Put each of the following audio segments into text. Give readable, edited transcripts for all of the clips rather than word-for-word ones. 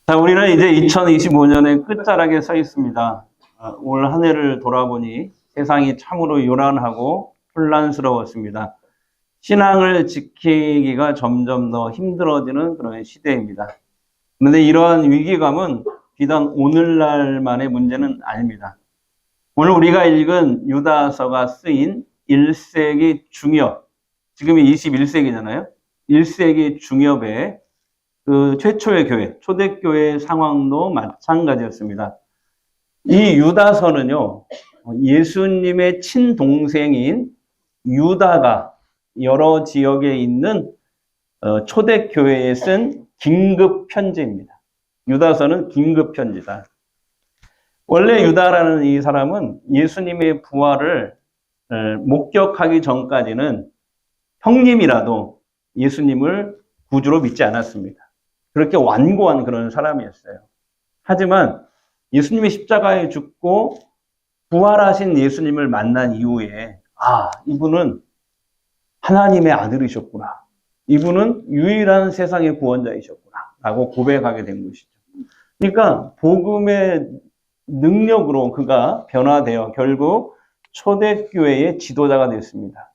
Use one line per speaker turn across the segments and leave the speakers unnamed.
자, 우리는 이제 2025년의 끝자락에 서 있습니다. 올 한 해를 돌아보니 세상이 참으로 요란하고 혼란스러웠습니다. 신앙을 지키기가 점점 더 힘들어지는 그런 시대입니다. 그런데 이러한 위기감은 비단 오늘날만의 문제는 아닙니다. 오늘 우리가 읽은 유다서가 쓰인 1세기 중엽, 지금이 21세기잖아요. 1세기 중엽에 그 최초의 교회, 초대교회의 상황도 마찬가지였습니다. 이 유다서는요, 예수님의 친동생인 유다가 여러 지역에 있는 초대교회에 쓴 긴급 편지입니다. 유다서는 긴급 편지다. 원래 유다라는 이 사람은 예수님의 부활을 목격하기 전까지는 형님이라도 예수님을 구주로 믿지 않았습니다. 그렇게 완고한 그런 사람이었어요. 하지만 예수님이 십자가에 죽고 부활하신 예수님을 만난 이후에 이분은 하나님의 아들이셨구나. 이분은 유일한 세상의 구원자이셨구나. 라고 고백하게 된 것이죠. 그러니까 복음의 능력으로 그가 변화되어 결국 초대교회의 지도자가 됐습니다.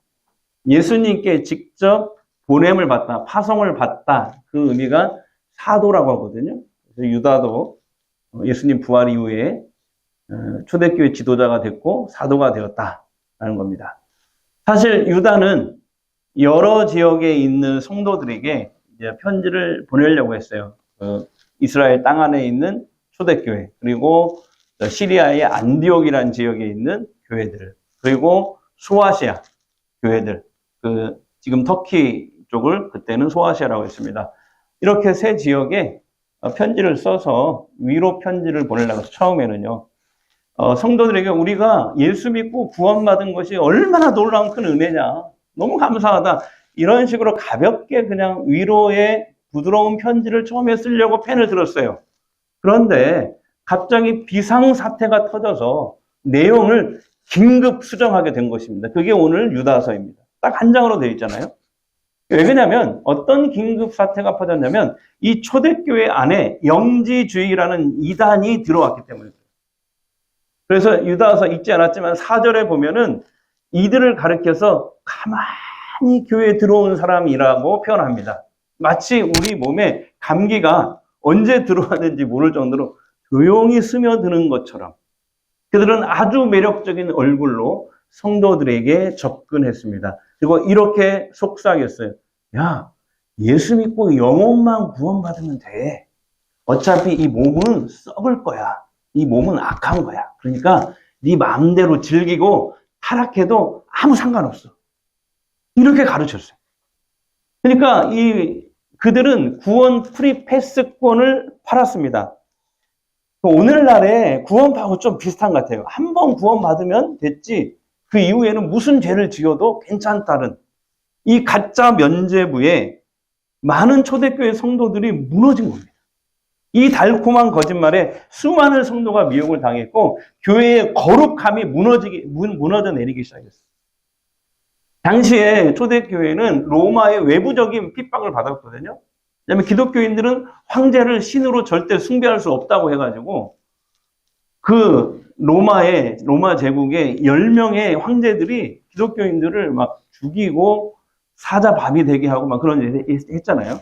예수님께 직접 보냄을 받다, 파송을 받다. 그 의미가 사도라고 하거든요. 그래서 유다도 예수님 부활 이후에 초대교회 지도자가 됐고 사도가 되었다라는 겁니다. 사실 유다는 여러 지역에 있는 성도들에게 이제 편지를 보내려고 했어요. 이스라엘 땅 안에 있는 초대교회, 그리고 시리아의 안디옥이라는 지역에 있는 교회들, 그리고 소아시아 교회들, 지금 터키 쪽을 그때는 소아시아라고 했습니다. 이렇게 세 지역에 편지를 써서 위로 편지를 보내려고 해서 처음에는요. 성도들에게 우리가 예수 믿고 구원받은 것이 얼마나 놀라운 큰 은혜냐. 너무 감사하다. 이런 식으로 가볍게 그냥 위로의 부드러운 편지를 처음에 쓰려고 펜을 들었어요. 그런데 갑자기 비상사태가 터져서 내용을 긴급 수정하게 된 것입니다. 그게 오늘 유다서입니다. 딱 한 장으로 되어 있잖아요. 왜 그러냐면 어떤 긴급 사태가 퍼졌냐면 이 초대교회 안에 영지주의라는 이단이 들어왔기 때문입니다. 그래서 유다서 읽지 않았지만 4절에 보면은 이들을 가리켜서 가만히 교회에 들어온 사람이라고 표현합니다. 마치 우리 몸에 감기가 언제 들어왔는지 모를 정도로 조용히 스며드는 것처럼 그들은 아주 매력적인 얼굴로 성도들에게 접근했습니다. 그리고 이렇게 속삭였어요. 야, 예수 믿고 영혼만 구원받으면 돼. 어차피 이 몸은 썩을 거야. 이 몸은 악한 거야. 그러니까 네 마음대로 즐기고 타락해도 아무 상관없어. 이렇게 가르쳤어요. 그러니까 그들은 구원 프리 패스권을 팔았습니다. 오늘날에 구원받고 좀 비슷한 것 같아요. 한 번 구원받으면 됐지. 그 이후에는 무슨 죄를 지어도 괜찮다는 이 가짜 면죄부에 많은 초대교회 성도들이 무너진 겁니다. 이 달콤한 거짓말에 수많은 성도가 미혹을 당했고 교회의 거룩함이 무너져 내리기 시작했어요. 당시에 초대교회는 로마의 외부적인 핍박을 받았거든요. 그다음에 기독교인들은 황제를 신으로 절대 숭배할 수 없다고 해가지고 로마 제국의 10명의 황제들이 기독교인들을 막 죽이고 사자밥이 되게 하고 막 그런 일 했잖아요.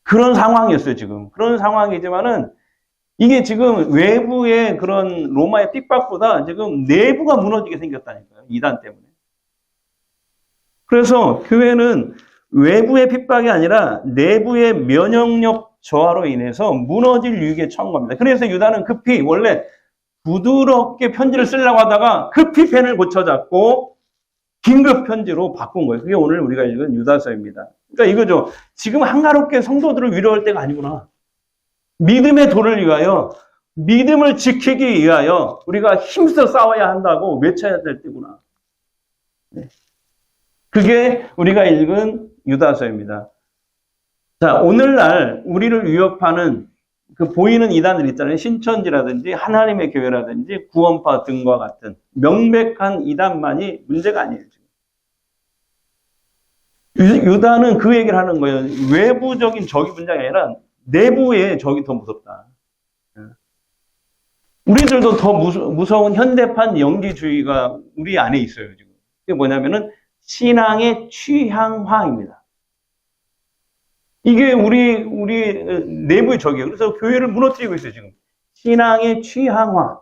그런 상황이었어요, 지금. 그런 상황이지만은 이게 지금 외부의 그런 로마의 핍박보다 지금 내부가 무너지게 생겼다니까요. 이단 때문에. 그래서 교회는 외부의 핍박이 아니라 내부의 면역력 저하로 인해서 무너질 위기에 처한 겁니다. 그래서 유다는 급히 원래 부드럽게 편지를 쓰려고 하다가 급히 펜을 고쳐잡고 긴급 편지로 바꾼 거예요. 그게 오늘 우리가 읽은 유다서입니다. 그러니까 이거죠. 지금 한가롭게 성도들을 위로할 때가 아니구나. 믿음의 도를 위하여, 믿음을 지키기 위하여 우리가 힘써 싸워야 한다고 외쳐야 될 때구나. 그게 우리가 읽은 유다서입니다. 자, 오늘날 우리를 위협하는 그 보이는 이단들 있잖아요. 신천지라든지 하나님의 교회라든지 구원파 등과 같은 명백한 이단만이 문제가 아니에요. 유다는 그 얘기를 하는 거예요. 외부적인 적이 문제가 아니라 내부의 적이 더 무섭다. 우리들도 더 무서운 현대판 영지주의가 우리 안에 있어요, 지금. 그게 뭐냐면은 신앙의 취향화입니다. 이게 우리 내부의 적이에요. 그래서 교회를 무너뜨리고 있어요, 지금. 신앙의 취향화.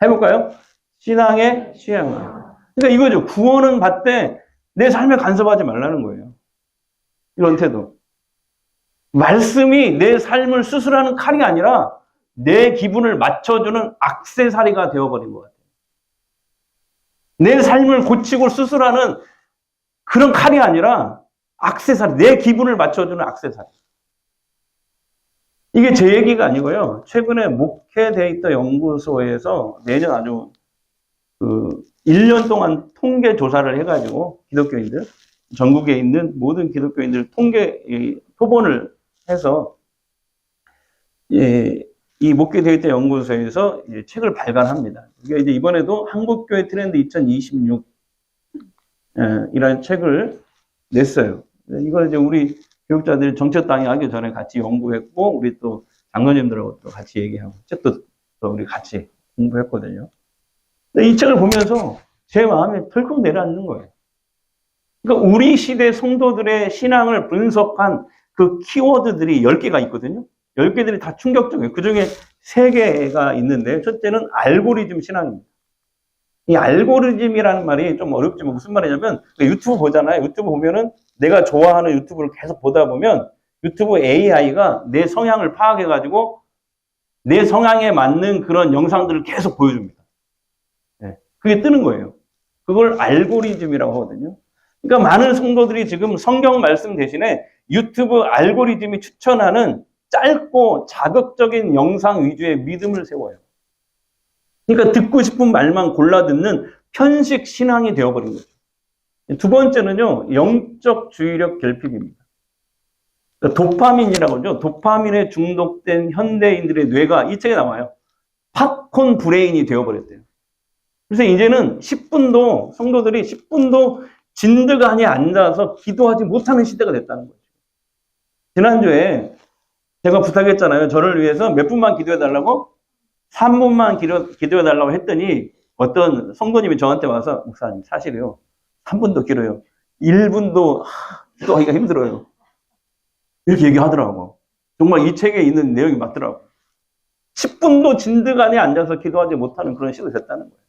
해볼까요? 신앙의 취향화. 그러니까 이거죠. 구원은 받되 내 삶에 간섭하지 말라는 거예요. 이런 태도. 말씀이 내 삶을 수술하는 칼이 아니라 내 기분을 맞춰주는 액세서리가 되어버린 것 같아요. 내 삶을 고치고 수술하는 그런 칼이 아니라 액세서리, 내 기분을 맞춰주는 액세서리. 이게 제 얘기가 아니고요. 최근에 목회 데이터 연구소에서 내년 아주 1년 동안 통계 조사를 해가지고 기독교인들, 전국에 있는 모든 기독교인들 토본을 해서 이 목회 데이터 연구소에서 책을 발간합니다. 이게 이제 이번에도 한국교회 트렌드 2026 이라는 책을 냈어요. 이걸 이제 우리 교육자들 정책당이 하기 전에 같이 연구했고, 우리 또 장로님들하고 또 같이 얘기하고, 책도 또 우리 같이 공부했거든요. 근데 이 책을 보면서 제 마음에 덜컥 내려앉는 거예요. 그러니까 우리 시대 성도들의 신앙을 분석한 그 키워드들이 10개가 있거든요. 10개들이 다 충격적이에요. 그 중에 3개가 있는데, 첫째는 알고리즘 신앙입니다. 이 알고리즘이라는 말이 좀 어렵지만 무슨 말이냐면, 유튜브 보잖아요. 유튜브 보면은 내가 좋아하는 유튜브를 계속 보다 보면 유튜브 AI가 내 성향을 파악해가지고 내 성향에 맞는 그런 영상들을 계속 보여줍니다. 네. 그게 뜨는 거예요. 그걸 알고리즘이라고 하거든요. 그러니까 많은 성도들이 지금 성경 말씀 대신에 유튜브 알고리즘이 추천하는 짧고 자극적인 영상 위주의 믿음을 세워요. 그러니까 듣고 싶은 말만 골라 듣는 편식 신앙이 되어버린 거죠. 두 번째는요, 영적 주의력 결핍입니다. 도파민이라고 하죠. 도파민에 중독된 현대인들의 뇌가 이 책에 나와요. 팝콘 브레인이 되어버렸대요. 그래서 이제는 10분도, 성도들이 10분도 진드간에 앉아서 기도하지 못하는 시대가 됐다는 거죠. 지난주에 제가 부탁했잖아요. 저를 위해서 몇 분만 기도해달라고? 3분만 기도해달라고 했더니 어떤 성도님이 저한테 와서, 목사님, 사실요, 3분도 길어요. 1분도 기도하기가 힘들어요. 이렇게 얘기하더라고. 정말 이 책에 있는 내용이 맞더라고. 10분도 진드간에 앉아서 기도하지 못하는 그런 시대가 됐다는 거예요.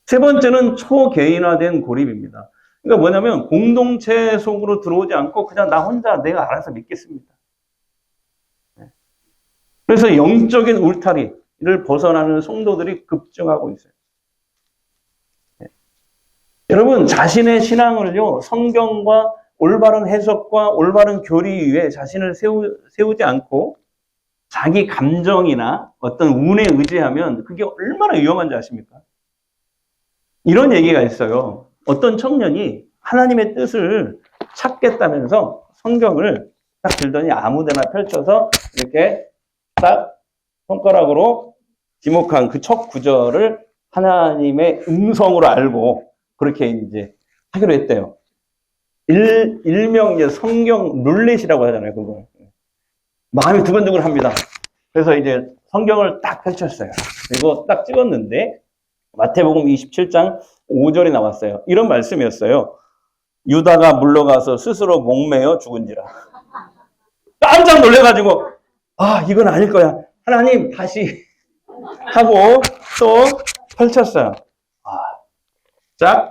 세 번째는 초개인화된 고립입니다. 그러니까 뭐냐면 공동체 속으로 들어오지 않고 그냥 나 혼자 내가 알아서 믿겠습니다. 그래서 영적인 울타리를 벗어나는 성도들이 급증하고 있어요. 여러분, 자신의 신앙을요, 성경과 올바른 해석과 올바른 교리 위에 자신을 세우지 않고 자기 감정이나 어떤 운에 의지하면 그게 얼마나 위험한지 아십니까? 이런 얘기가 있어요. 어떤 청년이 하나님의 뜻을 찾겠다면서 성경을 딱 들더니 아무데나 펼쳐서 이렇게 딱 손가락으로 지목한 그 첫 구절을 하나님의 음성으로 알고 그렇게 이제 하기로 했대요. 일명 이제 성경 룰렛이라고 하잖아요, 그거. 마음이 두근두근 합니다. 그래서 이제 성경을 딱 펼쳤어요. 그리고 딱 찍었는데, 마태복음 27장 5절이 나왔어요. 이런 말씀이었어요. 유다가 물러가서 스스로 목매어 죽은지라. 깜짝 놀래가지고, 이건 아닐 거야. 하나님, 다시 하고 또 펼쳤어요. 자,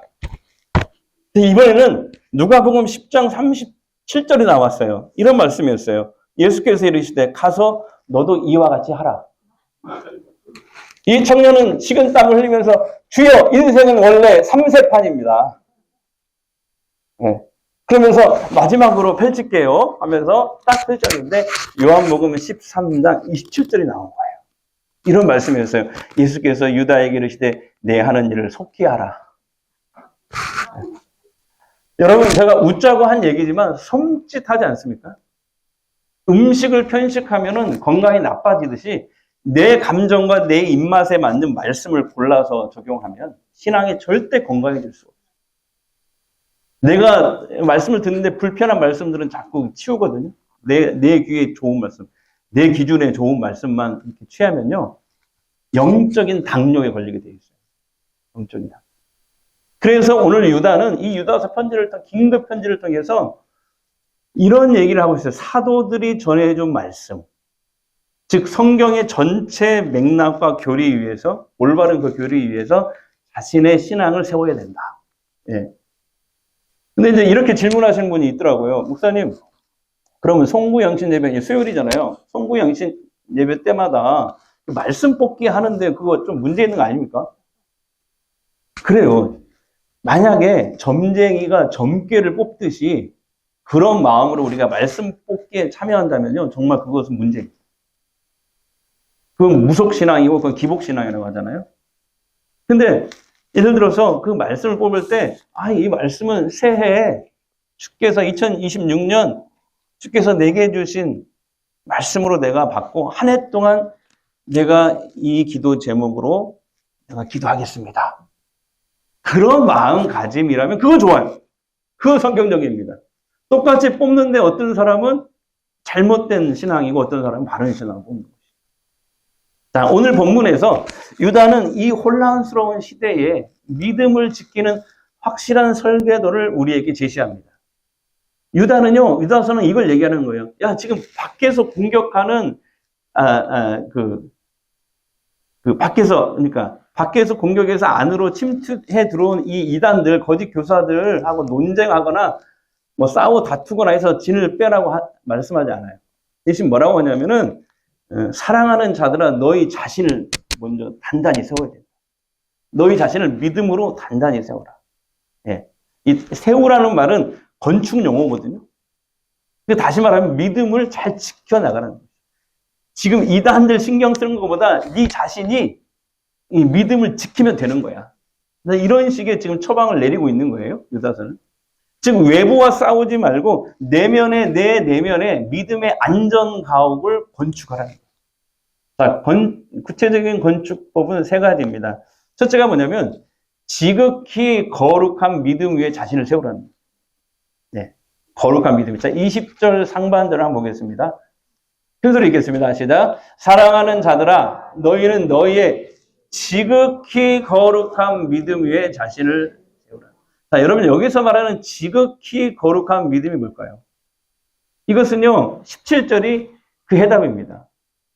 이번에는 누가복음 10장 37절이 나왔어요. 이런 말씀이었어요. 예수께서 이르시되 가서 너도 이와 같이 하라. 이 청년은 식은땀을 흘리면서 주여, 인생은 원래 3세판입니다. 네. 그러면서 마지막으로 펼칠게요 하면서 딱 펼쳤는데 요한복음 13장 27절이 나온 거예요. 이런 말씀이었어요. 예수께서 유다에게 이르시되 내 하는 일을 속히 하라. 네. 여러분, 제가 웃자고 한 얘기지만 섬찟하지 않습니까? 음식을 편식하면은 건강이 나빠지듯이 내 감정과 내 입맛에 맞는 말씀을 골라서 적용하면 신앙이 절대 건강해질 수 없어요. 내가 말씀을 듣는데 불편한 말씀들은 자꾸 치우거든요. 내 귀에 좋은 말씀, 내 기준에 좋은 말씀만 이렇게 취하면요, 영적인 당뇨에 걸리게 돼 있어요. 영적인 당뇨. 그래서 오늘 유다는 이 유다서 편지를 긴급 편지를 통해서 이런 얘기를 하고 있어요. 사도들이 전해준 말씀, 즉 성경의 전체 맥락과 교리 위에서, 올바른 그 교리 위에서 자신의 신앙을 세워야 된다. 예. 근데 이제 이렇게 질문하시는 분이 있더라고요. 목사님, 그러면 송구영신 예배, 수요일이잖아요. 송구영신 예배 때마다 말씀 뽑기 하는데 그거 좀 문제 있는 거 아닙니까? 그래요. 만약에 점쟁이가 점괘를 뽑듯이 그런 마음으로 우리가 말씀 뽑기에 참여한다면요, 정말 그것은 문제입니다. 그건 무속신앙이고 그건 기복신앙이라고 하잖아요. 근데 예를 들어서 그 말씀을 뽑을 때, 이 말씀은 새해에 주께서 2026년 주께서 내게 주신 말씀으로 내가 받고 한 해 동안 내가 이 기도 제목으로 내가 기도하겠습니다. 그런 마음가짐이라면 그거 좋아요. 그거 성경적입니다. 똑같이 뽑는데 어떤 사람은 잘못된 신앙이고 어떤 사람은 바른 신앙을 뽑는 것이죠. 자, 오늘 본문에서 유다는 이 혼란스러운 시대에 믿음을 지키는 확실한 설계도를 우리에게 제시합니다. 유다서는 이걸 얘기하는 거예요. 야, 지금 밖에서 공격하는, 밖에서 공격해서 안으로 침투해 들어온 이 이단들, 거짓 교사들하고 논쟁하거나, 싸워 다투거나 해서 진을 빼라고 말씀하지 않아요. 대신 뭐라고 하냐면은, 사랑하는 자들아, 너희 자신을 먼저 단단히 세워야 된다. 너희 자신을 믿음으로 단단히 세워라. 예. 이 세우라는 말은 건축 용어거든요. 다시 말하면 믿음을 잘 지켜나가는 거예요. 지금 이단들 신경 쓰는 것보다 네 자신이 이 믿음을 지키면 되는 거야. 이런 식의 지금 처방을 내리고 있는 거예요, 유다서는. 즉 외부와 싸우지 말고 내 내면에 믿음의 안전 가옥을 건축하라는 거예요. 자, 구체적인 건축법은 세 가지입니다. 첫째가 뭐냐면 지극히 거룩한 믿음 위에 자신을 세우라는 거예요. 네, 거룩한 믿음. 자, 20절 상반절을 한번 보겠습니다. 큰 소리 읽겠습니다. 시작. 사랑하는 자들아, 너희는 너희의 지극히 거룩한 믿음 위에 자신을 세우라. 자, 여러분 여기서 말하는 지극히 거룩한 믿음이 뭘까요? 이것은요, 17절이 그 해답입니다.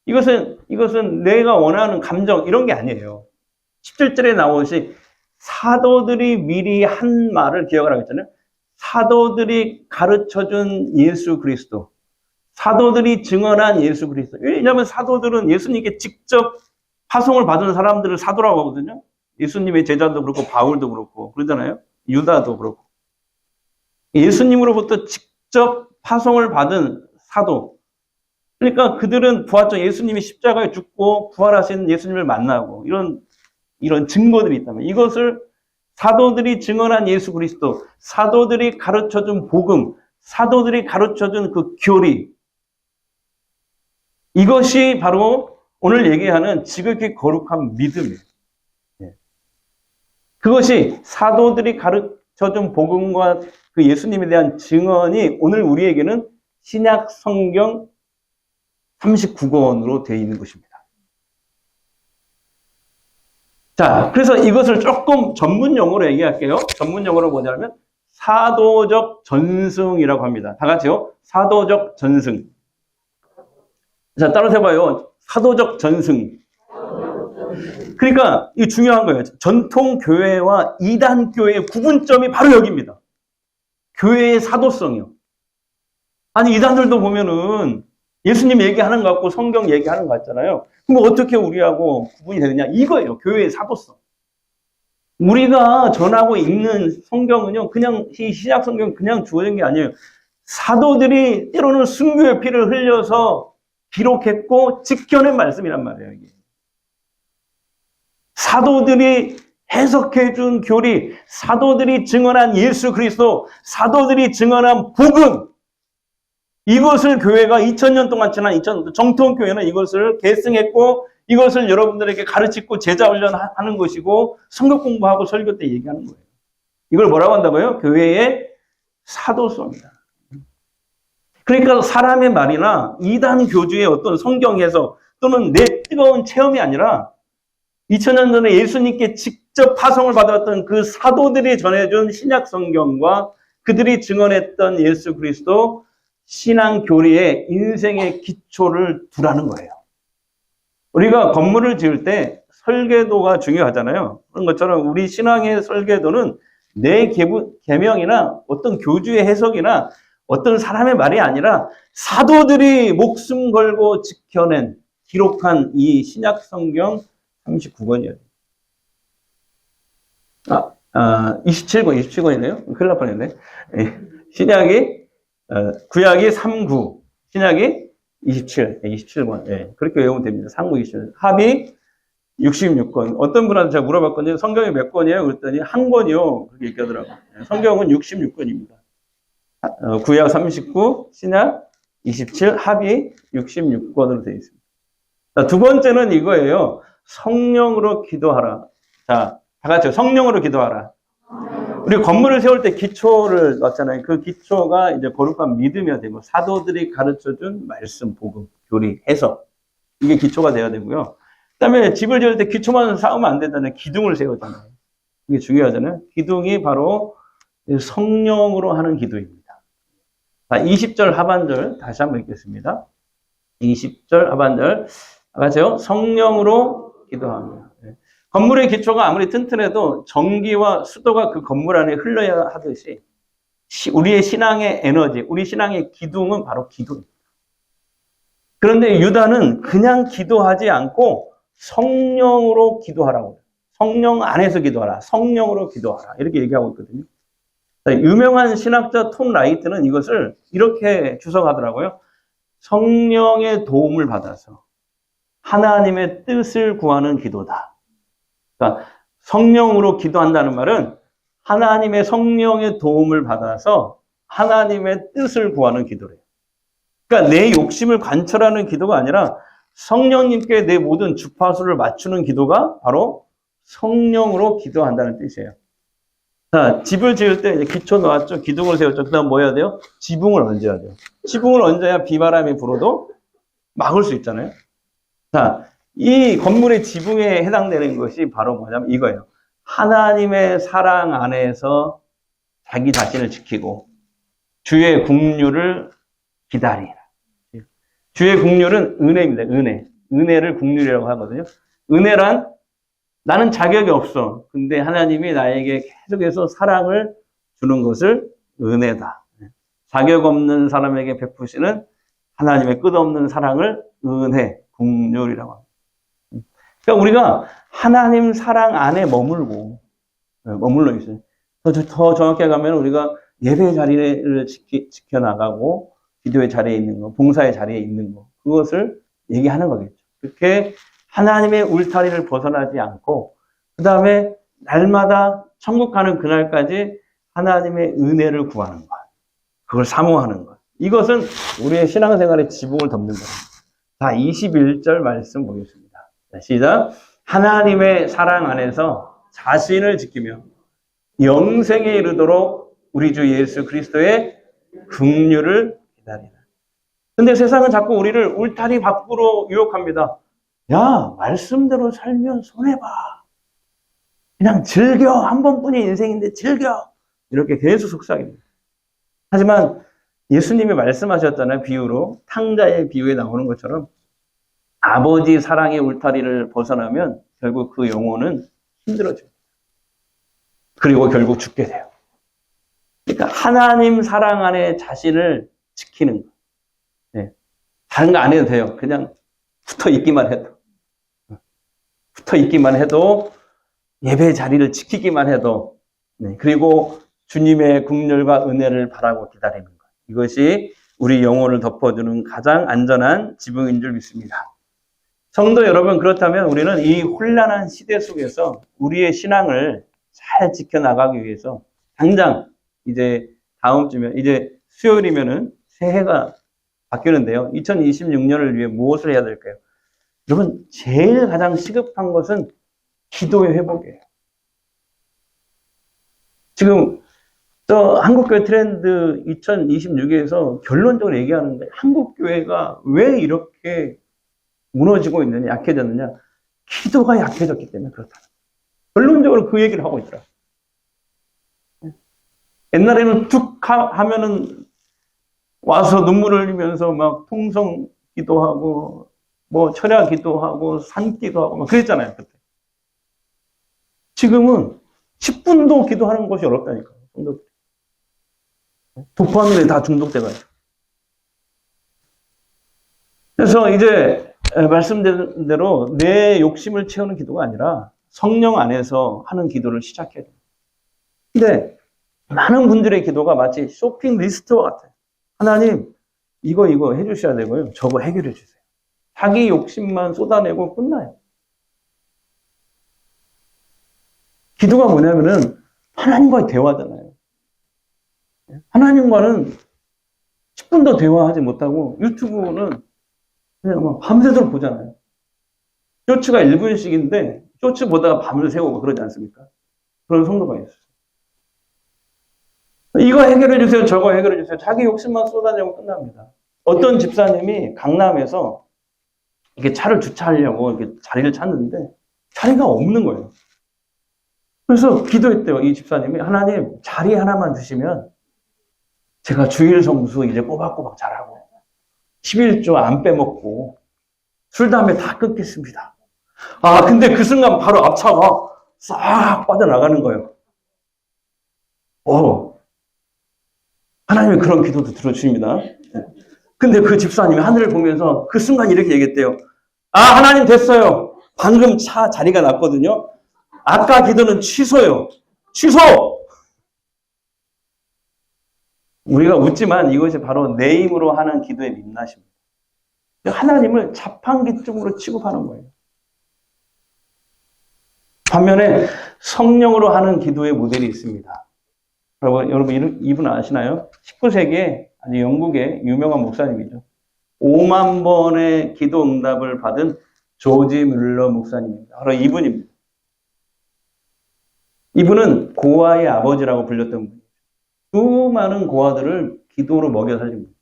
이것은 내가 원하는 감정 이런 게 아니에요. 17절에 나오듯이 사도들이 미리 한 말을 기억하라고 했잖아요. 사도들이 가르쳐준 예수 그리스도, 사도들이 증언한 예수 그리스도. 왜냐하면 사도들은 예수님께 직접 파송을 받은 사람들을 사도라고 하거든요. 예수님의 제자도 그렇고 바울도 그렇고 그러잖아요. 유다도 그렇고. 예수님으로부터 직접 파송을 받은 사도. 그러니까 그들은 부활절 예수님이 십자가에 죽고 부활하신 예수님을 만나고 이런 증거들이 있다면 이것을 사도들이 증언한 예수 그리스도, 사도들이 가르쳐준 복음, 사도들이 가르쳐준 그 교리, 이것이 바로 오늘 얘기하는 지극히 거룩한 믿음이에요. 그것이 사도들이 가르쳐준 복음과 그 예수님에 대한 증언이 오늘 우리에게는 신약 성경 39권으로 되어 있는 것입니다. 자, 그래서 이것을 조금 전문 용어로 얘기할게요. 전문 용어로 뭐냐면 사도적 전승이라고 합니다. 다 같이요. 사도적 전승. 자, 따라서 해봐요. 사도적 전승. 그러니까 이게 중요한 거예요. 전통 교회와 이단 교회의 구분점이 바로 여기입니다. 교회의 사도성이요. 아니 이단들도 보면은 예수님 얘기하는 것 같고 성경 얘기하는 것 같잖아요. 그럼 어떻게 우리하고 구분이 되느냐? 이거예요. 교회의 사도성. 우리가 전하고 읽는 성경은요, 그냥 이 신약 성경 그냥 주어진 게 아니에요. 사도들이 때로는 순교의 피를 흘려서 기록했고 지켜낸 말씀이란 말이에요. 이게. 사도들이 해석해준 교리, 사도들이 증언한 예수 그리스도, 사도들이 증언한 복음, 이것을 교회가 2000년 동안 지난 정통교회는 이것을 계승했고 이것을 여러분들에게 가르치고 제자 훈련하는 것이고 성경 공부하고 설교 때 얘기하는 거예요. 이걸 뭐라고 한다고요? 교회의 사도성이다. 그러니까 사람의 말이나 이단 교주의 어떤 성경 해석 또는 내 뜨거운 체험이 아니라 2000년 전에 예수님께 직접 파송을 받았던 그 사도들이 전해준 신약 성경과 그들이 증언했던 예수 그리스도 신앙 교리의 인생의 기초를 두라는 거예요. 우리가 건물을 지을 때 설계도가 중요하잖아요. 그런 것처럼 우리 신앙의 설계도는 내 계명이나 어떤 교주의 해석이나 어떤 사람의 말이 아니라 사도들이 목숨 걸고 지켜낸 기록한 이 신약 성경 39권이에요. 27권이네요. 큰일 날 뻔했네. 구약이 39, 신약이 27권. 예, 그렇게 외우면 됩니다. 39, 27. 합이 66권. 어떤 분한테 제가 물어봤거든요. 성경이 몇 권이에요? 그랬더니 한 권이요. 그렇게 얘기하더라고요. 성경은 66권입니다. 구약 39, 신약 27, 합이 66권으로 되어 있습니다. 자, 두 번째는 이거예요. 성령으로 기도하라. 자, 다 같이 성령으로 기도하라. 우리 건물을 세울 때 기초를 놨잖아요. 그 기초가 이제 거룩한 믿음이어야 되고, 사도들이 가르쳐준 말씀, 복음, 교리, 해석. 이게 기초가 돼야 되고요. 그 다음에 집을 지을 때 기초만 쌓으면 안 된다는 기둥을 세우잖아요. 이게 중요하잖아요. 기둥이 바로 성령으로 하는 기도입니다. 자, 20절 하반절 다시 한번 읽겠습니다. 20절 하반절. 아시죠? 성령으로 기도하며. 건물의 기초가 아무리 튼튼해도 전기와 수도가 그 건물 안에 흘러야 하듯이 우리의 신앙의 에너지, 우리 신앙의 기둥은 바로 기도입니다. 그런데 유다는 그냥 기도하지 않고 성령으로 기도하라고. 성령 안에서 기도하라. 성령으로 기도하라. 이렇게 얘기하고 있거든요. 유명한 신학자 톰 라이트는 이것을 이렇게 주석하더라고요. 성령의 도움을 받아서 하나님의 뜻을 구하는 기도다. 그러니까 성령으로 기도한다는 말은 하나님의 성령의 도움을 받아서 하나님의 뜻을 구하는 기도래요. 그러니까 내 욕심을 관철하는 기도가 아니라 성령님께 내 모든 주파수를 맞추는 기도가 바로 성령으로 기도한다는 뜻이에요. 자, 집을 지을 때 이제 기초 놓았죠. 기둥을 세웠죠. 그 다음 뭐 해야 돼요? 지붕을 얹어야 돼요. 지붕을 얹어야 비바람이 불어도 막을 수 있잖아요. 자, 이 건물의 지붕에 해당되는 것이 바로 뭐냐면 이거예요. 하나님의 사랑 안에서 자기 자신을 지키고 주의 긍휼을 기다리라. 주의 긍휼은 은혜입니다. 은혜를 긍휼이라고 하거든요. 은혜란 나는 자격이 없어. 근데 하나님이 나에게 계속해서 사랑을 주는 것을 은혜다. 자격 없는 사람에게 베푸시는 하나님의 끝없는 사랑을 은혜, 긍휼이라고 합니다. 그러니까 우리가 하나님 사랑 안에 머물러 있어요. 더 정확히 가면 우리가 예배 자리를 지켜나가고 기도의 자리에 있는 거, 봉사의 자리에 있는 거, 그것을 얘기하는 거겠죠. 그렇게 하나님의 울타리를 벗어나지 않고 그 다음에 날마다 천국 가는 그날까지 하나님의 은혜를 구하는 것, 그걸 사모하는 것. 이것은 우리의 신앙생활의 지붕을 덮는 겁니다. 자, 21절 말씀 보겠습니다. 자, 시작. 하나님의 사랑 안에서 자신을 지키며 영생에 이르도록 우리 주 예수 그리스도의 긍휼을 기다리라. 근데 세상은 자꾸 우리를 울타리 밖으로 유혹합니다. 야, 말씀대로 살면 손해봐. 그냥 즐겨. 한 번뿐인 인생인데 즐겨. 이렇게 계속 속삭입니다. 하지만 예수님이 말씀하셨잖아요. 비유로. 탕자의 비유에 나오는 것처럼 아버지 사랑의 울타리를 벗어나면 결국 그 영혼은 힘들어집니다. 그리고 결국 죽게 돼요. 그러니까 하나님 사랑 안에 자신을 지키는 거. 네. 다른 거 안 해도 돼요. 그냥 붙어 있기만 해도 예배 자리를 지키기만 해도, 네. 그리고 주님의 긍휼과 은혜를 바라고 기다리는 것. 이것이 우리 영혼을 덮어주는 가장 안전한 지붕인 줄 믿습니다. 성도 여러분, 그렇다면 우리는 이 혼란한 시대 속에서 우리의 신앙을 잘 지켜나가기 위해서 당장 이제 다음 주면, 이제 수요일이면은 새해가 바뀌는데요. 2026년을 위해 무엇을 해야 될까요? 여러분, 제일 가장 시급한 것은 기도의 회복이에요. 지금 저 한국교회 트렌드 2026에서 결론적으로 얘기하는 거예요. 한국교회가 왜 이렇게 무너지고 있느냐, 약해졌느냐. 기도가 약해졌기 때문에 그렇다. 결론적으로 그 얘기를 하고 있더라. 옛날에는 툭 하면은 와서 눈물을 흘리면서 막 통성 기도하고 뭐 철야 기도하고 산 기도하고 막 그랬잖아요. 그때. 지금은 10분도 기도하는 것이 어렵다니까요. 도파민에 다 중독돼가지고. 그래서 이제 말씀드린 대로 내 욕심을 채우는 기도가 아니라 성령 안에서 하는 기도를 시작해야 돼요. 근데 많은 분들의 기도가 마치 쇼핑 리스트와 같아요. 하나님, 이거 해주셔야 되고요. 저거 해결해 주세요. 자기 욕심만 쏟아내고 끝나요. 기도가 뭐냐면은 하나님과의 대화잖아요. 하나님과는 10분도 대화하지 못하고 유튜브는 그냥 막 밤새도록 보잖아요. 쇼츠가 1분씩인데 쇼츠 보다가 밤을 새우고 그러지 않습니까? 그런 성도가 있어요. 이거 해결해 주세요. 저거 해결해 주세요. 자기 욕심만 쏟아내고 끝납니다. 어떤 집사님이 강남에서 이렇게 차를 주차하려고 이렇게 자리를 찾는데 자리가 없는 거예요. 그래서 기도했대요. 이 집사님이 하나님 자리 하나만 주시면 제가 주일 성수 이제 꼬박꼬박 잘하고 11조 안 빼먹고 술 담배 다 끊겠습니다. 아 근데 그 순간 바로 앞차가 싹 빠져나가는 거예요. 하나님이 그런 기도도 들어주십니다. 근데 그 집사님이 하늘을 보면서 그 순간 이렇게 얘기했대요. 아 하나님 됐어요. 방금 차 자리가 났거든요. 아까 기도는 취소요. 취소! 우리가 웃지만 이것이 바로 내 힘으로 하는 기도의 민낯입니다. 하나님을 자판기쯤으로 취급하는 거예요. 반면에 성령으로 하는 기도의 모델이 있습니다. 여러분 이분 아시나요? 19세기에 아주 영국의 유명한 목사님이죠. 5만 번의 기도 응답을 받은 조지 뮬러 목사님입니다. 바로 이분입니다. 이분은 고아의 아버지라고 불렸던 분이에요. 수많은 고아들을 기도로 먹여 살린 분이에요.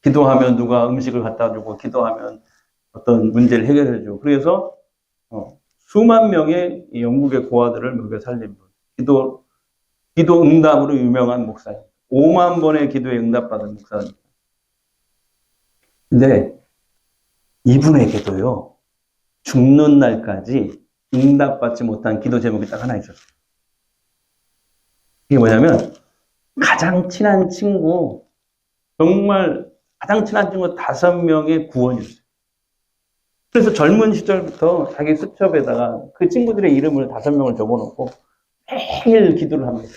기도하면 누가 음식을 갖다 주고 기도하면 어떤 문제를 해결해 주고 그래서 수만 명의 영국의 고아들을 먹여 살린 분. 기도 응답으로 유명한 목사예요. 5만 번의 기도에 응답받은 목사입니다. 근데 이분의 기도요. 죽는 날까지 응답받지 못한 기도 제목이 딱 하나 있었어요. 이게 뭐냐면 가장 친한 친구, 정말 가장 친한 친구 5명의 구원이었어요. 그래서 젊은 시절부터 자기 수첩에다가 그 친구들의 이름을 5명을 적어놓고 매일 기도를 합니다.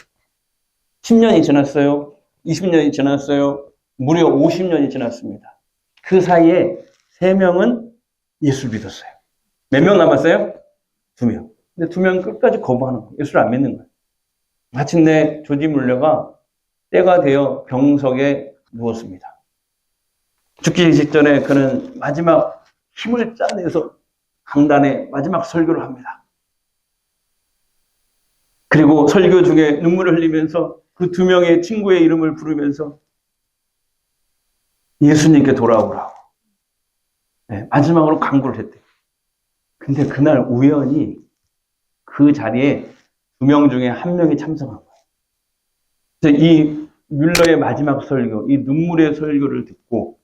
10년이 지났어요. 20년이 지났어요. 무려 50년이 지났습니다. 그 사이에 3명은 예수를 믿었어요. 몇 명 남았어요? 2명. 근데 2명은 끝까지 거부하는 거예요. 예수를 안 믿는 거예요. 마침내 조지 뮬러가 때가 되어 병석에 누웠습니다. 죽기 직전에 그는 마지막 힘을 짜내서 강단에 마지막 설교를 합니다. 그리고 설교 중에 눈물을 흘리면서 그 2명의 친구의 이름을 부르면서 예수님께 돌아오라고 마지막으로 강구를 했대요. 근데 그날 우연히 그 자리에 2명 중에 1명이 참석한 거예요. 그래서 이 뮬러의 마지막 설교, 이 눈물의 설교를 듣고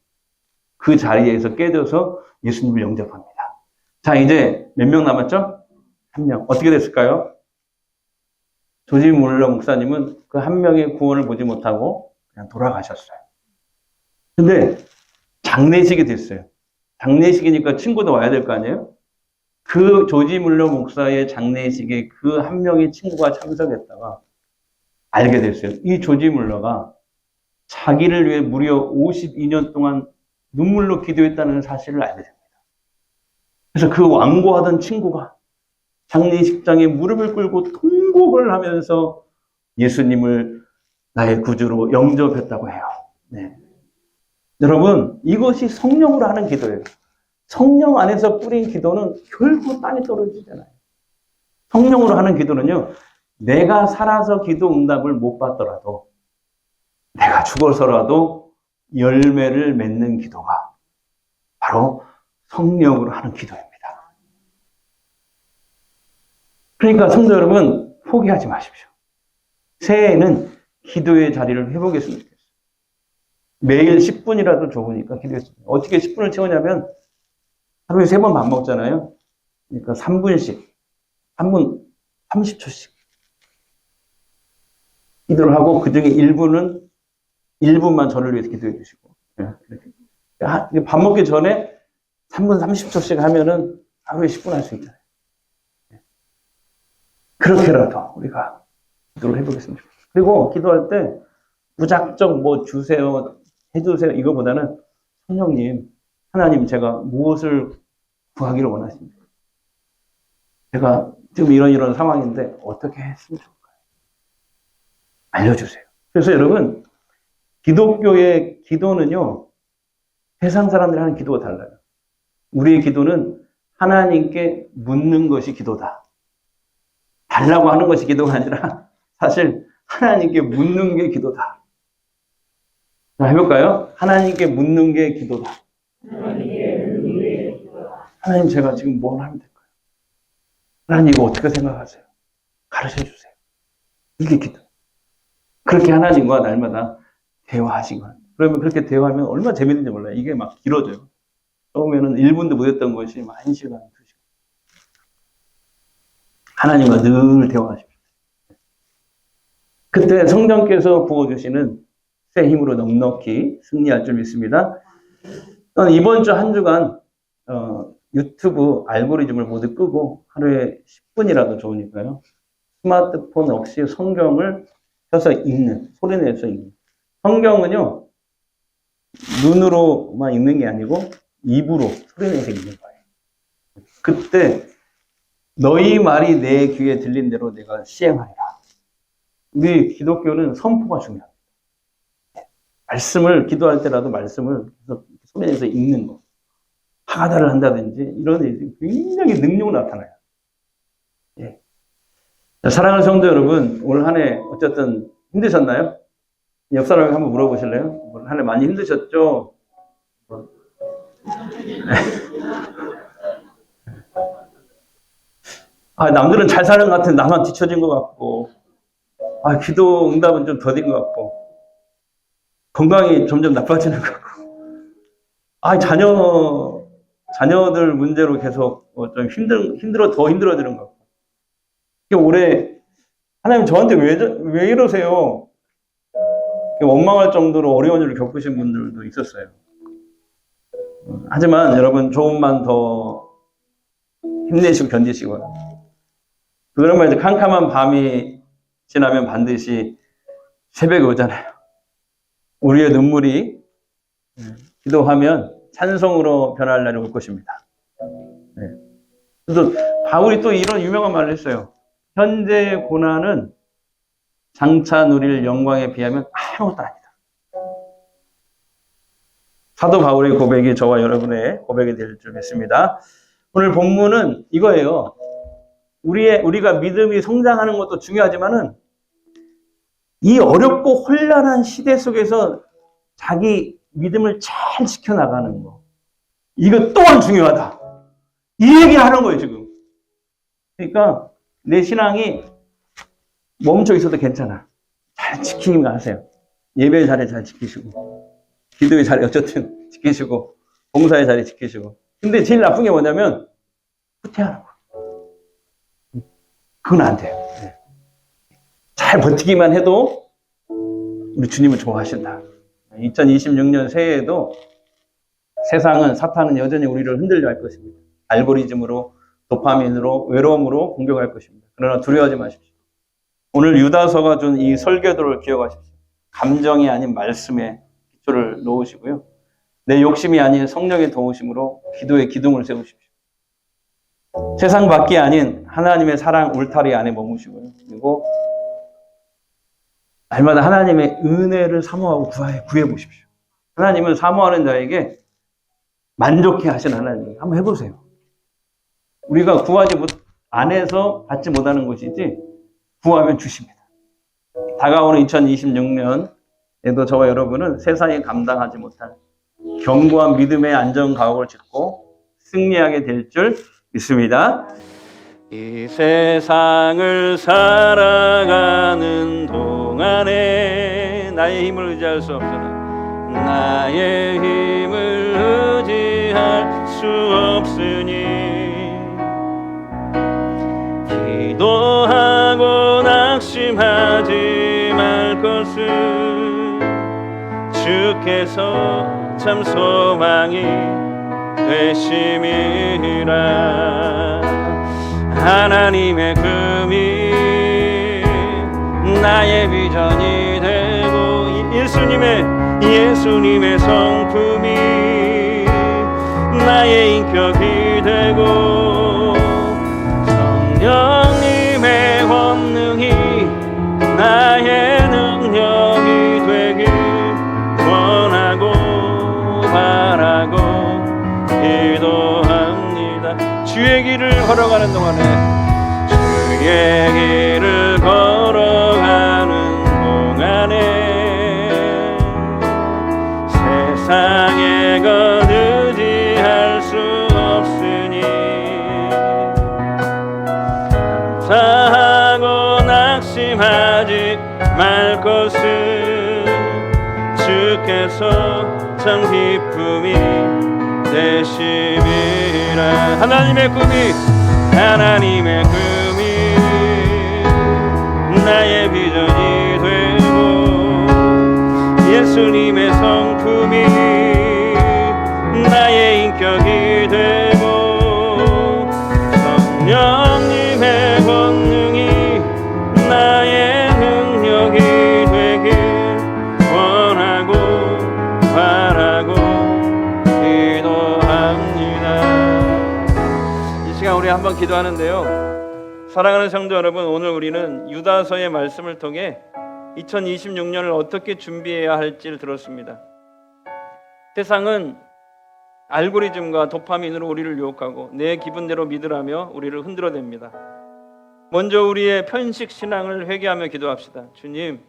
그 자리에서 깨져서 예수님을 영접합니다. 자, 이제 몇 명 남았죠? 1명. 어떻게 됐을까요? 조지 뮬러 목사님은 그 1명의 구원을 보지 못하고 그냥 돌아가셨어요. 근데 장례식이 됐어요. 장례식이니까 친구도 와야 될 거 아니에요? 그 조지 뮬러 목사의 장례식에 그 1명의 친구가 참석했다가 알게 됐어요. 이 조지 뮬러가 자기를 위해 무려 52년 동안 눈물로 기도했다는 사실을 알게 됩니다. 그래서 그 완고하던 친구가 장례식장에 무릎을 꿇고 통곡을 하면서 예수님을 나의 구주로 영접했다고 해요. 네. 여러분, 이것이 성령으로 하는 기도예요. 성령 안에서 뿌린 기도는 결코 땅에 떨어지잖아요. 성령으로 하는 기도는요, 내가 살아서 기도 응답을 못 받더라도 내가 죽어서라도 열매를 맺는 기도가 바로 성령으로 하는 기도입니다. 그러니까 성도 여러분, 포기하지 마십시오. 새해에는 기도의 자리를 회복했으면 좋겠어요. 매일 10분이라도 좋으니까 기도했습니다. 어떻게 10분을 채우냐면 하루에 3번 밥 먹잖아요. 그러니까 3분씩, 3분 30초씩 기도를 하고 그 중에 1분만 저를 위해서 기도해 주시고, 밥 먹기 전에 3분 30초씩 하면은 하루에 10분 할 수 있잖아요. 그렇게라도 우리가 기도를 해보겠습니다. 그리고 기도할 때 무작정 뭐 주세요, 해주세요 이거보다는 성령님, 하나님 제가 무엇을 구하기를 원하십니까? 제가 지금 이런 상황인데 어떻게 했으면 좋을까요? 알려주세요. 그래서 여러분, 기독교의 기도는요, 세상 사람들이 하는 기도가 달라요. 우리의 기도는 하나님께 묻는 것이 기도다. 달라고 하는 것이 기도가 아니라 사실 하나님께 묻는 게 기도다. 자, 해볼까요? 하나님께 묻는 게 기도다. 하나님, 제가 지금 뭘 하면 될까요? 하나님, 이거 어떻게 생각하세요? 가르쳐 주세요. 이게 기도. 그렇게 하나님과 날마다 대화하신 거예요. 그러면 그렇게 대화하면 얼마나 재밌는지 몰라요. 이게 막 길어져요. 처음에는 1분도 못했던 것이 1시간, 2시간. 하나님과 늘 대화하십시오. 그때 성령께서 부어주시는 새 힘으로 넉넉히 승리할 줄 믿습니다. 이번 주 한 주간 유튜브 알고리즘을 모두 끄고 하루에 10분이라도 좋으니까요. 스마트폰 없이 성경을 펴서 읽는, 소리내서 읽는. 성경은요, 눈으로만 읽는 게 아니고 입으로 소리내서 읽는 거예요. 그때 너희 말이 내 귀에 들린 대로 내가 시행하리라. 우리 기독교는 선포가 중요합니다. 말씀을, 기도할 때라도 말씀을 소리내서 읽는 거. 하다를 한다든지 이런 일이 굉장히 능력으로 나타나요. 예. 사랑하는 성도 여러분, 올 한 해 어쨌든 힘드셨나요? 옆 사람에게 한번 물어보실래요? 올 한 해 많이 힘드셨죠? 남들은 잘 사는 것 같은데 나만 뒤처진 것 같고, 기도 응답은 좀 더딘 것 같고, 건강이 점점 나빠지는 것 같고, 자녀들 문제로 계속 좀 더 힘들어지는 것 같고. 올해 하나님 저한테 왜 이러세요? 원망할 정도로 어려운 일을 겪으신 분들도 있었어요. 하지만 여러분, 조금만 더 힘내시고 견디시고, 그러면 이제 캄캄한 밤이 지나면 반드시 새벽이 오잖아요. 우리의 눈물이 기도하면 찬송으로 변할 날이 올 것입니다. 네. 그래서 바울이 또 이런 유명한 말을 했어요. 현재의 고난은 장차 누릴 영광에 비하면 아무것도 아니다. 사도 바울의 고백이 저와 여러분의 고백이 될 줄 믿습니다. 오늘 본문은 이거예요. 우리가 믿음이 성장하는 것도 중요하지만은 이 어렵고 혼란한 시대 속에서 자기 믿음을 잘 지켜나가는 거. 이거 또한 중요하다. 이 얘기를 하는 거예요, 지금. 그러니까 내 신앙이 멈춰 있어도 괜찮아. 잘 지키기만 하세요. 예배의 자리 잘 지키시고, 기도의 자리 어쨌든 지키시고, 봉사의 자리 지키시고. 근데 제일 나쁜 게 뭐냐면 후퇴하는 거. 그건 안 돼요. 잘 버티기만 해도 우리 주님을 좋아하신다. 2026년 새해에도 세상은, 사탄은 여전히 우리를 흔들려 할 것입니다. 알고리즘으로, 도파민으로, 외로움으로 공격할 것입니다. 그러나 두려워하지 마십시오. 오늘 유다서가 준 이 설교도를 기억하십시오. 감정이 아닌 말씀에 기초를 놓으시고요. 내 욕심이 아닌 성령의 도우심으로 기도의 기둥을 세우십시오. 세상 밖이 아닌 하나님의 사랑 울타리 안에 머무시고요. 그리고 날마다 하나님의 은혜를 사모하고 구해보십시오. 하나님은 사모하는 자에게 만족해 하시는 하나님. 한번 해보세요. 우리가 구하지 안 해서 받지 못하는 것이지, 구하면 주십니다. 다가오는 2026년에도 저와 여러분은 세상이 감당하지 못할 견고한 믿음의 안전가옥을 짓고 승리하게 될 줄 믿습니다. 이 세상을 살아가는 동안에 나의 힘을 의지할 수 없으나 나의 힘을 의지할 수 없으니 기도하고 낙심하지 말 것을 주께서 참 소망이 되심이라. 하나님의 금이 나의 비전이 되고 예수님의 성품이 나의 인격이 되고 성령님의 권능이 나의 능력이 되길 원하고 바라고 기도합니다. 주의 길을 걸어가는 동안에 주의 길을 걸어가는 동안에 세상의 것 의지할 수 없으니 감사하고 낙심하지 말 것을 주께서 참 기쁨이 되심이라. 하나님의 꿈이 나의 비전이 되고 예수님의 성품이 나의 인격이 되고 성령님의 권능이 나의 능력이 되길 원하고 바라고 기도합니다. 이 시간 우리 한번 기도하는데요, 사랑하는 성도 여러분, 오늘 우리는 유다서의 말씀을 통해 2026년을 어떻게 준비해야 할지를 들었습니다. 세상은 알고리즘과 도파민으로 우리를 유혹하고 내 기분대로 믿으라며 우리를 흔들어댑니다. 먼저 우리의 편식 신앙을 회개하며 기도합시다. 주님,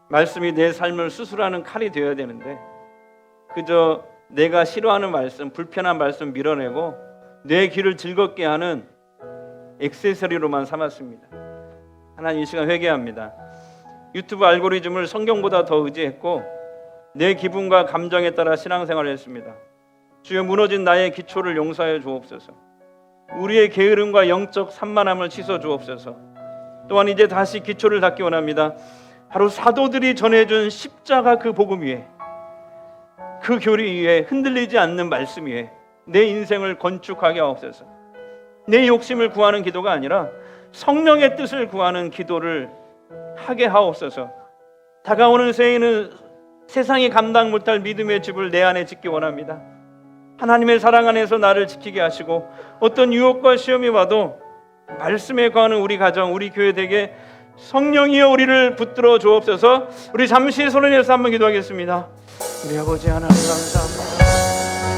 말씀이 내 삶을 수술하는 칼이 되어야 되는데 그저 내가 싫어하는 말씀, 불편한 말씀 밀어내고 내 귀를 즐겁게 하는 액세서리로만 삼았습니다. 하나님, 이 시간 회개합니다. 유튜브 알고리즘을 성경보다 더 의지했고 내 기분과 감정에 따라 신앙생활을 했습니다. 주여, 무너진 나의 기초를 용서하여 주옵소서. 우리의 게으름과 영적 산만함을 씻어 주옵소서. 또한 이제 다시 기초를 닦기 원합니다. 바로 사도들이 전해준 십자가 그 복음 위에, 그 교리 위에, 흔들리지 않는 말씀 위에 내 인생을 건축하게 하옵소서. 내 욕심을 구하는 기도가 아니라 성령의 뜻을 구하는 기도를 하게 하옵소서. 다가오는 새해에는 세상이 감당 못할 믿음의 집을 내 안에 짓기 원합니다. 하나님의 사랑 안에서 나를 지키게 하시고 어떤 유혹과 시험이 와도 말씀에 거하는 우리 가정, 우리 교회 되게 성령이여 우리를 붙들어 주옵소서. 우리 잠시 손을 내서 한번 기도하겠습니다. 우리 아버지 하나님, 감사합니다.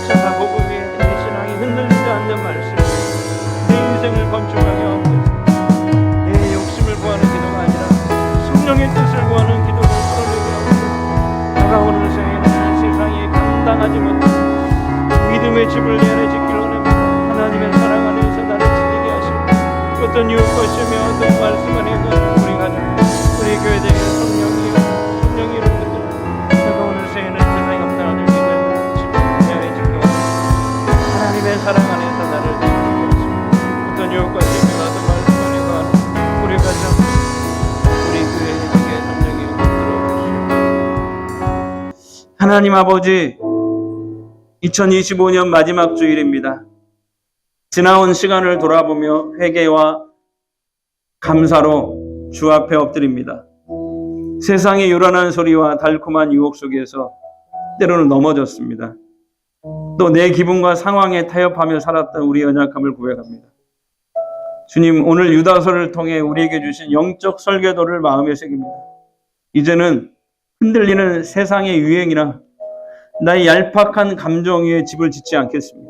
십자가 복음 위에 내 신앙이 흔들리지 않는 말씀, 내 인생을 건축하게 하옵소서. 내 욕심을 구하는 기도가 아니라 성령의 뜻을 구하는 기도를 풀어내게 하옵소서. 다가오는 새해에는 세상이 감당하지 못한 믿음의 집을 내 안에 짓기를 원합니다. 하나님의 사랑 안에서 나를 지키게 하시고 어떤 유혹과 시험이 어떤 말씀 안에 우리 가정, 우리 교회 되게 성령이여 붙들어 다가오는 새해에는 세상이 감당하지 못한 집을 내 안에 짓기 원합니다. 하나님의 사랑 안에서 나를 지키게 하시고 어떤 유혹과 시험이 어떤 말씀 안에 거하는 우리 가정, 우리 교회 되게 성령이여 붙들어 주시옵소서. 하나님 아버지, 2025년 마지막 주일입니다. 지나온 시간을 돌아보며 회개와 감사로 주 앞에 엎드립니다. 세상의 요란한 소리와 달콤한 유혹 속에서 때로는 넘어졌습니다. 또 내 기분과 상황에 타협하며 살았던 우리 연약함을 고백합니다. 주님, 오늘 유다서를 통해 우리에게 주신 영적 설계도를 마음에 새깁니다. 이제는 흔들리는 세상의 유행이나 나의 얄팍한 감정 위에 집을 짓지 않겠습니다.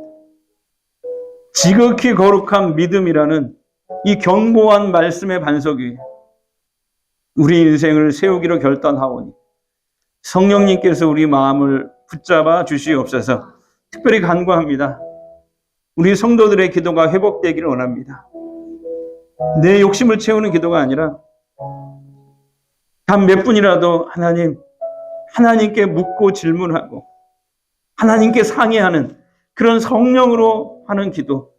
지극히 거룩한 믿음이라는 이 경고한 말씀의 반석 위에 우리 인생을 세우기로 결단하오니 성령님께서 우리 마음을 붙잡아 주시옵소서. 특별히 간구합니다. 우리 성도들의 기도가 회복되기를 원합니다. 내 욕심을 채우는 기도가 아니라 단 몇 분이라도 하나님께 묻고 질문하고 하나님께 상의하는 그런 성령으로 하는 기도,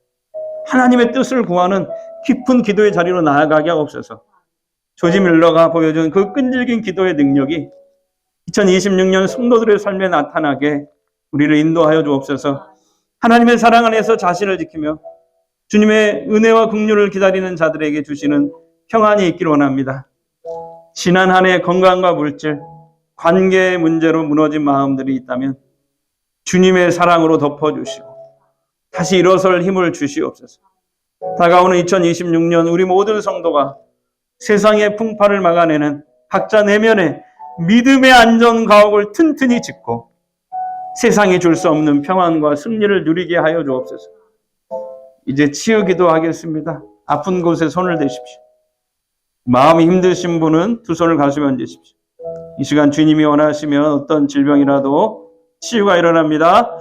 하나님의 뜻을 구하는 깊은 기도의 자리로 나아가게 하옵소서. 조지 밀러가 보여준 그 끈질긴 기도의 능력이 2026년 성도들의 삶에 나타나게 우리를 인도하여 주옵소서. 하나님의 사랑 안에서 자신을 지키며 주님의 은혜와 긍휼을 기다리는 자들에게 주시는 평안이 있기를 원합니다. 지난 한 해 건강과 물질, 관계의 문제로 무너진 마음들이 있다면 주님의 사랑으로 덮어주시고 다시 일어설 힘을 주시옵소서. 다가오는 2026년 우리 모든 성도가 세상의 풍파를 막아내는 각자 내면의 믿음의 안전가옥을 튼튼히 짓고 세상이 줄 수 없는 평안과 승리를 누리게 하여 주옵소서. 이제 치유기도 하겠습니다. 아픈 곳에 손을 대십시오. 마음이 힘드신 분은 두 손을 가슴에 얹으십시오. 이 시간 주님이 원하시면 어떤 질병이라도 치유가 일어납니다.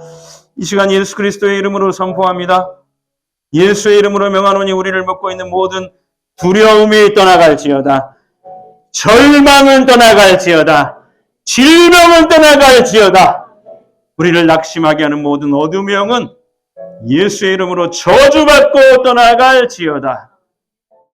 이 시간 예수 그리스도의 이름으로 선포합니다. 예수의 이름으로 명하노니 우리를 먹고 있는 모든 두려움이 떠나갈지어다. 절망은 떠나갈지어다. 질병은 떠나갈지어다. 우리를 낙심하게 하는 모든 어둠의 영은 예수의 이름으로 저주받고 떠나갈지어다.